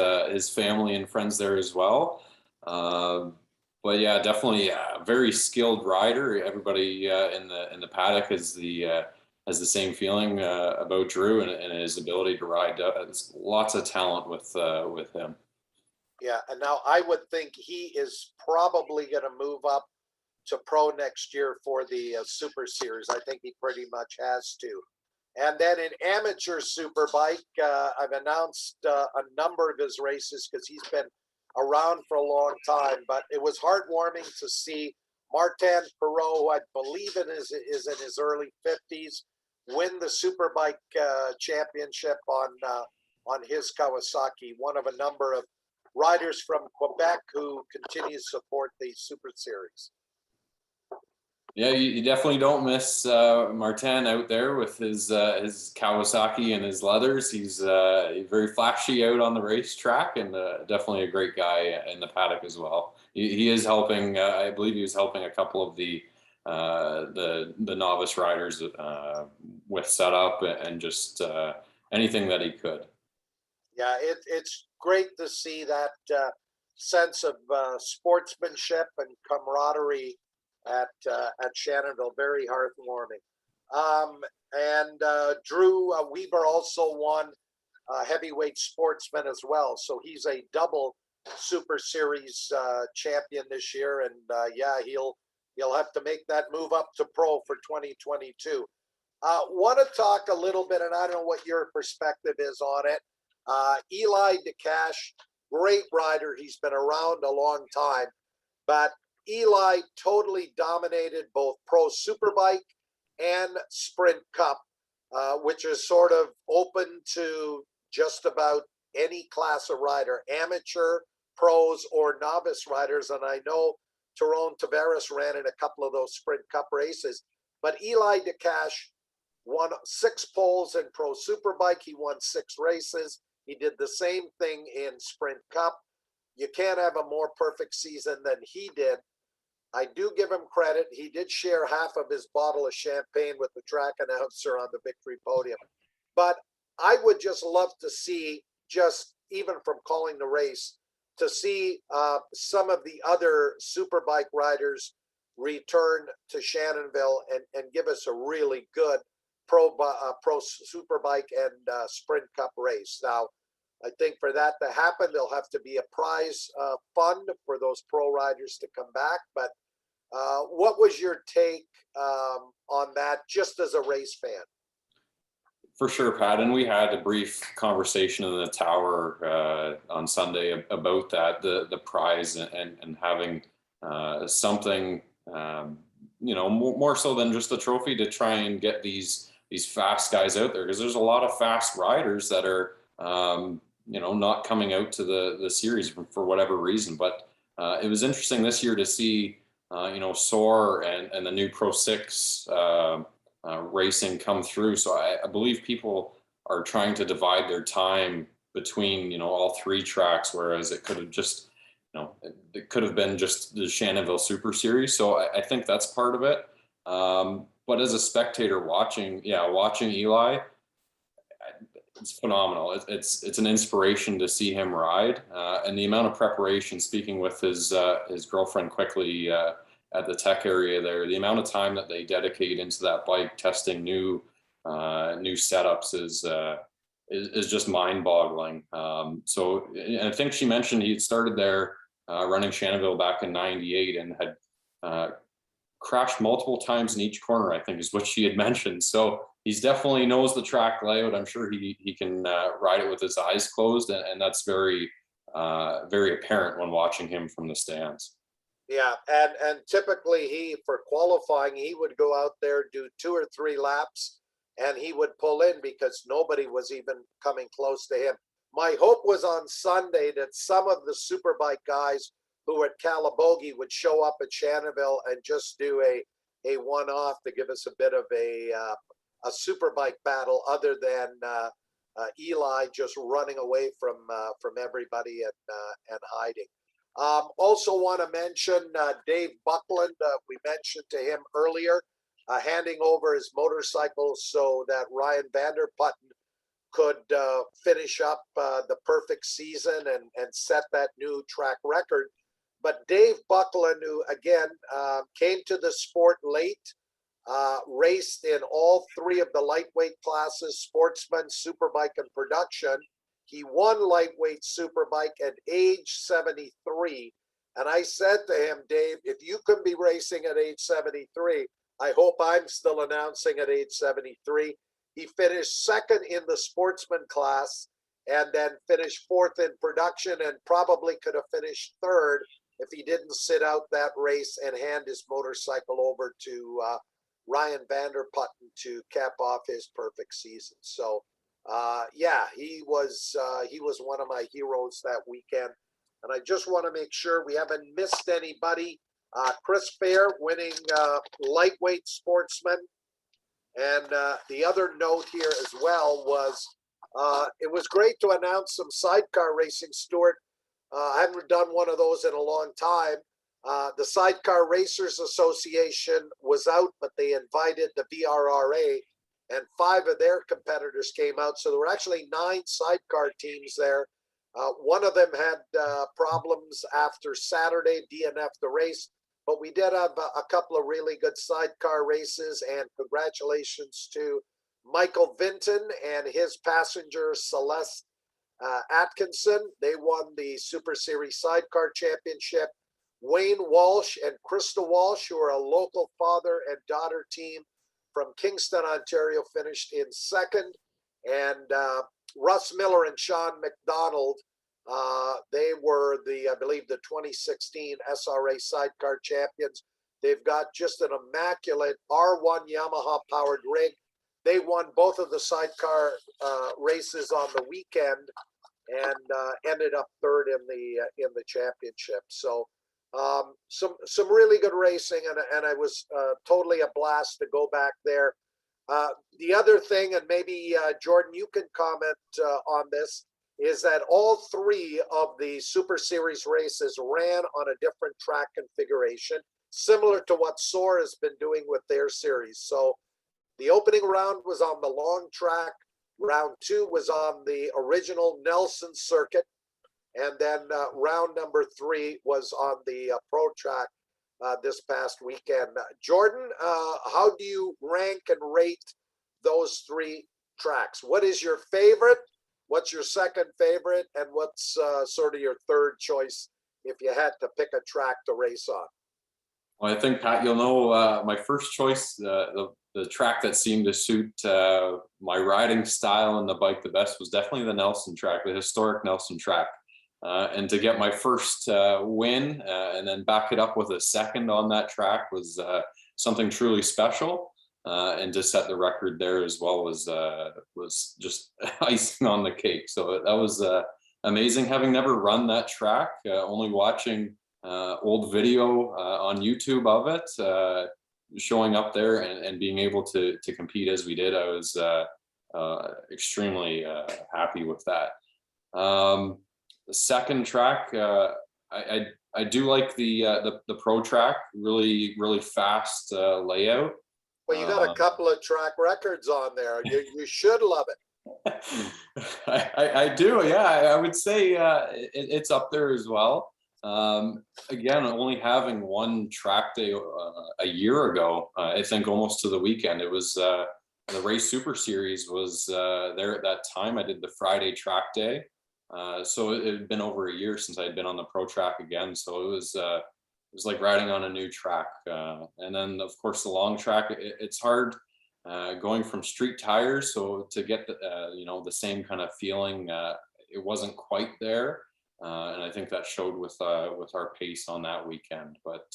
family and friends there as well. But yeah, definitely a very skilled rider. Everybody in the paddock has the same feeling about Drew and his ability to ride. There's lots of talent with him. Yeah, and now I would think he is probably going to move up to pro next year for the Super Series. I think he pretty much has to. And then in amateur Superbike, I've announced a number of his races because he's been around for a long time. But it was heartwarming to see Martin Perot, who I believe is in his early 50s, win the Superbike championship on his Kawasaki. One of a number of riders from Quebec who continue to support the Super Series. Yeah, you definitely don't miss Martin out there with his Kawasaki and his leathers. He's very flashy out on the racetrack, and definitely a great guy in the paddock as well. He is helping. I believe he was helping a couple of the novice riders with setup and just anything that he could. Yeah, it's great to see that sense of sportsmanship and camaraderie at Shannonville. Very heartwarming. And Drew Weber also won heavyweight sportsman as well, so he's a double Super Series champion this year. And yeah, he'll have to make that move up to pro for 2022. Want to talk a little bit, and I don't know what your perspective is on it. Eli Decarie, great rider. He's been around a long time, but Eli totally dominated both Pro Superbike and Sprint Cup, which is sort of open to just about any class of rider, amateur, pros, or novice riders. And I know Tyrone Tavares ran in a couple of those Sprint Cup races, but Eli Decarie won 6 poles in Pro Superbike. He won 6 races. He did the same thing in Sprint Cup. You can't have a more perfect season than he did. I do give him credit. He did share half of his bottle of champagne with the track announcer on the victory podium. But I would just love to see, just even from calling the race, to see some of the other Superbike riders return to Shannonville and give us a really good pro Superbike and Sprint Cup race. Now, I think for that to happen, there'll have to be a prize fund for those pro riders to come back. But what was your take on that, just as a race fan? For sure, Pat. And we had a brief conversation in the tower on Sunday about that, the prize and having something, more so than just a trophy to try and get these fast guys out there, because there's a lot of fast riders that are, not coming out to the series for whatever reason. But it was interesting this year to see, SOAR and the new Pro 6 racing come through. So I believe people are trying to divide their time between, all three tracks, whereas it could have just, it could have been just the Shannonville Super Series. So I think that's part of it. But as a spectator watching Eli, it's phenomenal. It's an inspiration to see him ride, and the amount of preparation. Speaking with his girlfriend quickly at the tech area there, the amount of time that they dedicate into that bike, testing new setups is just mind-boggling. So I think she mentioned he had started there running Shannonville back in '98 and had crashed multiple times in each corner, I think is what she had mentioned. So he's definitely knows the track layout. I'm sure he can ride it with his eyes closed, and that's very apparent when watching him from the stands. Yeah, and typically for qualifying, he would go out there, do 2 or 3 laps, and he would pull in because nobody was even coming close to him. My hope was on Sunday that some of the Superbike guys who were at Calabogie would show up at Shannonville and just do a one-off to give us a bit of a Superbike battle, other than Eli just running away from everybody and hiding. Also want to mention Dave Buckland. We mentioned to him earlier, handing over his motorcycle so that Ryan Vanderputten could finish up the perfect season and set that new track record. But Dave Buckland, who again came to the sport late, raced in all 3 of the lightweight classes, Sportsman, Superbike, and Production. He won lightweight Superbike at age 73. And I said to him, Dave, if you can be racing at age 73, I hope I'm still announcing at age 73. He finished second in the Sportsman class and then finished 4th in Production, and probably could have finished 3rd if he didn't sit out that race and hand his motorcycle over to Ryan Vanderputten to cap off his perfect season. So he was one of my heroes that weekend. And I just want to make sure we haven't missed anybody. Chris Fair winning lightweight Sportsman. And the other note here as well was it was great to announce some sidecar racing, Stuart. I haven't done one of those in a long time. The Sidecar Racers Association was out, but they invited the VRRA, and 5 of their competitors came out. So there were actually 9 sidecar teams there. One of them had problems after Saturday, DNF the race, but we did have a couple of really good sidecar races, and congratulations to Michael Vinton and his passenger Celeste Atkinson. They won the Super Series Sidecar Championship. Wayne Walsh and Krista Walsh, who are a local father and daughter team from Kingston, Ontario, finished in 2nd. And Russ Miller and Sean McDonald, they were I believe the 2016 SRA Sidecar champions. They've got just an immaculate R1 Yamaha powered rig. They won both of the sidecar races on the weekend and ended up 3rd in the championship. So some really good racing, and I was totally a blast to go back there. The other thing, and maybe Jordan, you can comment on this, is that all 3 of the Super Series races ran on a different track configuration, similar to what SOAR has been doing with their series. So the opening round was on the long track. Round 2 was on the original Nelson circuit. And then round number 3 was on the pro track. this past weekend. Jordan, how do you rank and rate those three tracks? What is your favorite? What's your second favorite? And what's sort of your third choice if you had to pick a track to race on? Well, I think, Pat, you'll know my first choice, the track that seemed to suit my riding style and the bike the best was definitely the Nelson track, the historic Nelson track. And to get my first win and then back it up with a second on that track was something truly special. And to set the record there as well was just icing on the cake. So that was amazing. Having never run that track, only watching old video on YouTube of it, showing up there and being able to compete as we did, I was extremely happy with that. The second track, I do like the pro track, really fast layout. Well, you got a couple of track records on there. You should love it. I do, yeah. I would say it's up there as well. Again, only having one track day a year ago, I think almost to the weekend. It was the Race Super Series was there at that time. I did the Friday track day. So it had been over a year since I had been on the pro track again. So it was like riding on a new track. And then of course the long track, it's hard going from street tires. So to get the same kind of feeling, it wasn't quite there. And I think that showed with our pace on that weekend. But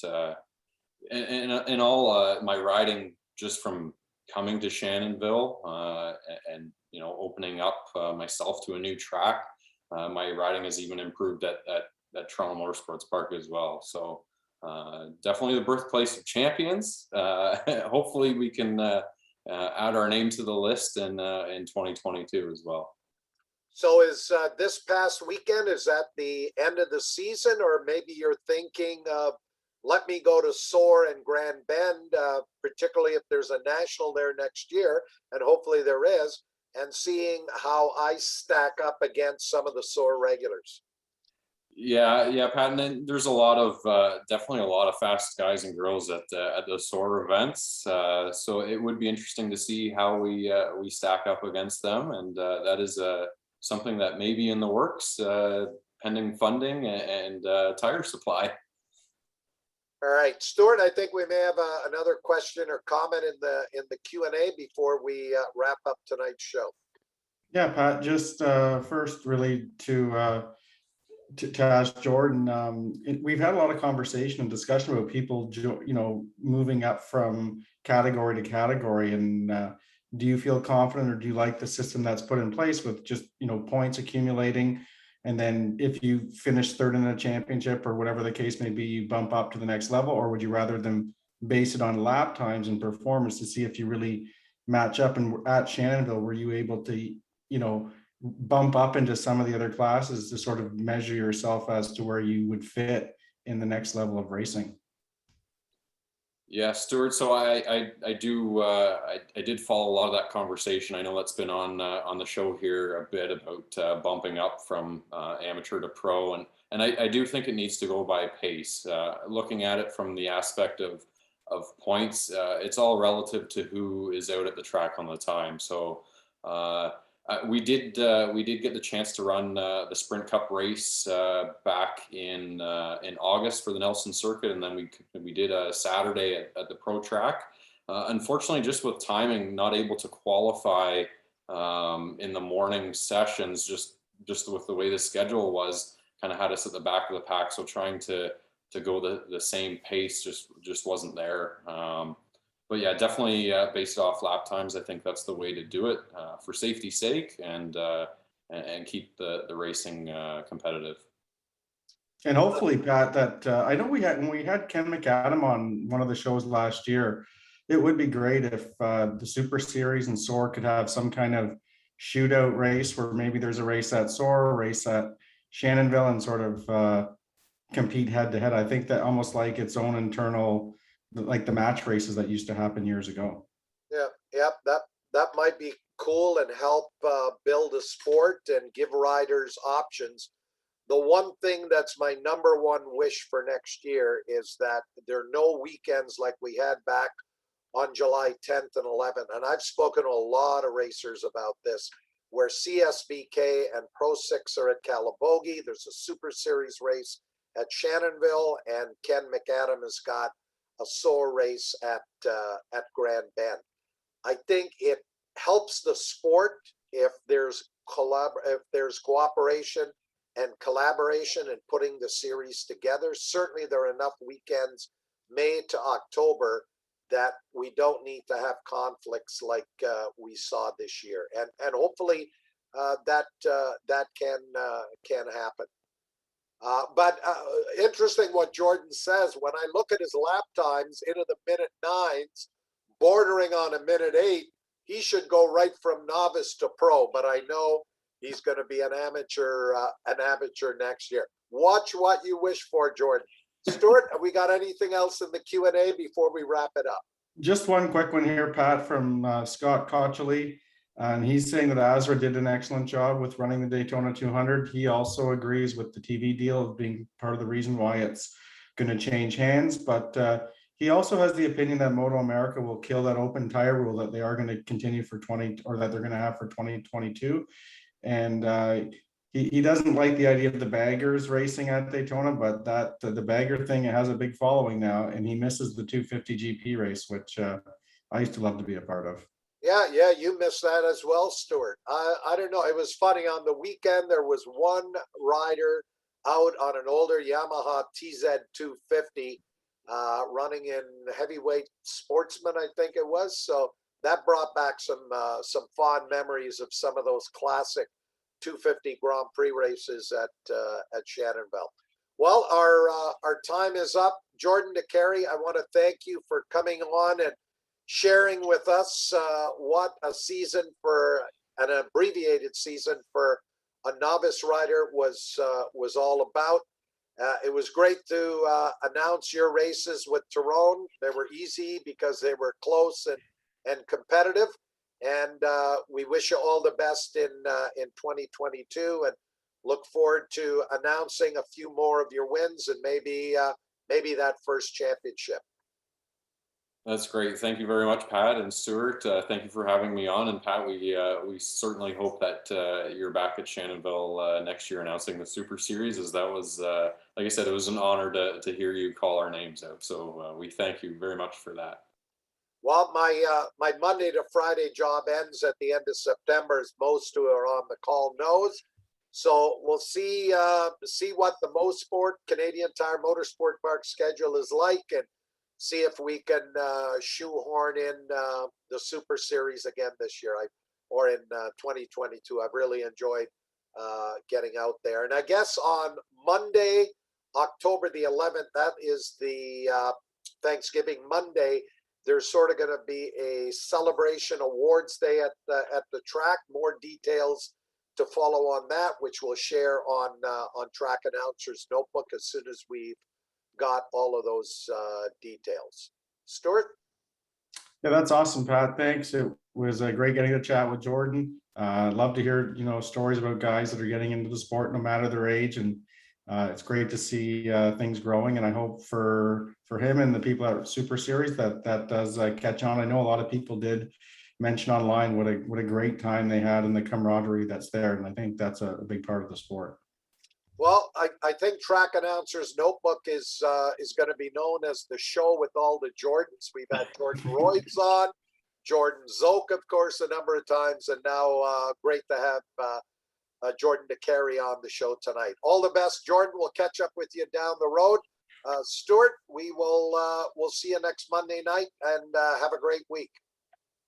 in all, my riding just from coming to Shannonville and opening up myself to a new track, my riding has even improved at Toronto Motorsports Park as well. So definitely the birthplace of champions. Hopefully we can add our name to the list in 2022 as well. So is this past weekend, is that the end of the season, or maybe you're thinking of let me go to Soar and Grand Bend, particularly if there's a national there next year, and hopefully there is, and seeing how I stack up against some of the Soar regulars? Yeah, Pat. And then there's definitely a lot of fast guys and girls at the SOAR events. So it would be interesting to see how we stack up against them, and that is something that may be in the works, pending funding and tire supply. All right, Stuart, I think we may have another question or comment in the Q&A before we wrap up tonight's show. Yeah, Pat, just first really to ask Jordan, we've had a lot of conversation and discussion about people, moving up from category to category. And do you feel confident, or do you like the system that's put in place with just, points accumulating? And then if you finish third in a championship or whatever the case may be, you bump up to the next level? Or would you rather them base it on lap times and performance to see if you really match up? And at Shannonville, were you able to, bump up into some of the other classes to sort of measure yourself as to where you would fit in the next level of racing? Yeah, Stuart. So I did follow a lot of that conversation. I know that's been on the show here a bit about bumping up from amateur to pro, and I do think it needs to go by pace. Looking at it from the aspect of points, it's all relative to who is out at the track on the time. So we did get the chance to run the Sprint Cup race back in August for the Nelson Circuit, and then we did a Saturday at the pro track. Unfortunately, just with timing, not able to qualify in the morning sessions, just with the way the schedule was, kind of had us at the back of the pack. So trying to go the same pace just wasn't there. But yeah, definitely based off lap times, I think that's the way to do it for safety's sake and keep the racing competitive. And hopefully, Pat, that I know when we had Ken McAdam on one of the shows last year, it would be great if the Super Series and SOAR could have some kind of shootout race where maybe there's a race at SOAR, a race at Shannonville, and sort of compete head to head. I think that almost like its own internal, like the match races that used to happen years ago. Yeah, that might be cool and help build a sport and give riders options. The one thing that's my number one wish for next year is that there are no weekends like we had back on July 10th and 11th. And I've spoken to a lot of racers about this, where CSBK and Pro 6 are at Calabogie. There's a Super Series race at Shannonville, and Ken McAdam has got a sore race at Grand Bend. I think it helps the sport if there's cooperation and collaboration in putting the series together. Certainly there are enough weekends, May to October, that we don't need to have conflicts like we saw this year, and hopefully that can happen. But interesting what Jordan says. When I look at his lap times into the minute nines, bordering on a minute 8, he should go right from novice to pro. But I know he's going to be an amateur next year. Watch what you wish for, Jordan. Stuart, have we got anything else in the Q&A before we wrap it up? Just one quick one here, Pat, from Scott Cotchley. And he's saying that Azra did an excellent job with running the Daytona 200. He also agrees with the TV deal being part of the reason why it's going to change hands. But he also has the opinion that Moto America will kill that open tire rule that they are going to continue for that they're going to have for 2022. And he doesn't like the idea of the baggers racing at Daytona, but that the bagger thing, it has a big following now, and he misses the 250 GP race, which I used to love to be a part of. Yeah, you missed that as well, Stuart. I don't know. It was funny. On the weekend, there was one rider out on an older Yamaha TZ250 running in heavyweight sportsman, I think it was. So that brought back some fond memories of some of those classic 250 Grand Prix races at Shannonville. Well, our time is up. Jordan Decarie, I want to thank you for coming on and sharing with us what a season for an abbreviated season for a novice rider was all about. It was great to announce your races with Tyrone. They were easy because they were close and competitive. And we wish you all the best in 2022, and look forward to announcing a few more of your wins and maybe that first championship. That's great. Thank you very much, Pat and Stuart. Thank you for having me on. And Pat, we certainly hope that you're back at Shannonville next year announcing the Super Series, as that was, like I said, it was an honor to hear you call our names out. So we thank you very much for that. Well, my Monday to Friday job ends at the end of September, as most who are on the call knows. So we'll see what the MoSport Canadian Tire Motorsport Park schedule is like, and see if we can shoehorn in the Super Series again this year, or in 2022. I've really enjoyed getting out there. And I guess on Monday, October the 11th, that is the Thanksgiving Monday, there's sort of going to be a celebration awards day at the track. More details to follow on that, which we'll share on Track Announcer's Notebook as soon as we've got all of those details. Stuart? Yeah, that's awesome, Pat. Thanks. It was great getting to chat with Jordan. I'd love to hear stories about guys that are getting into the sport, no matter their age, and it's great to see things growing. And I hope for him and the people at Super Series that does catch on. I know a lot of people did mention online what a great time they had and the camaraderie that's there, and I think that's a big part of the sport. Well, I think Track Announcer's Notebook is going to be known as the show with all the Jordans. We've had Jordan Royds on, Jordan Zoke, of course, a number of times, and now great to have Jordan Decarie on the show tonight. All the best, Jordan. We'll catch up with you down the road. Stuart, we'll see you next Monday night, and have a great week.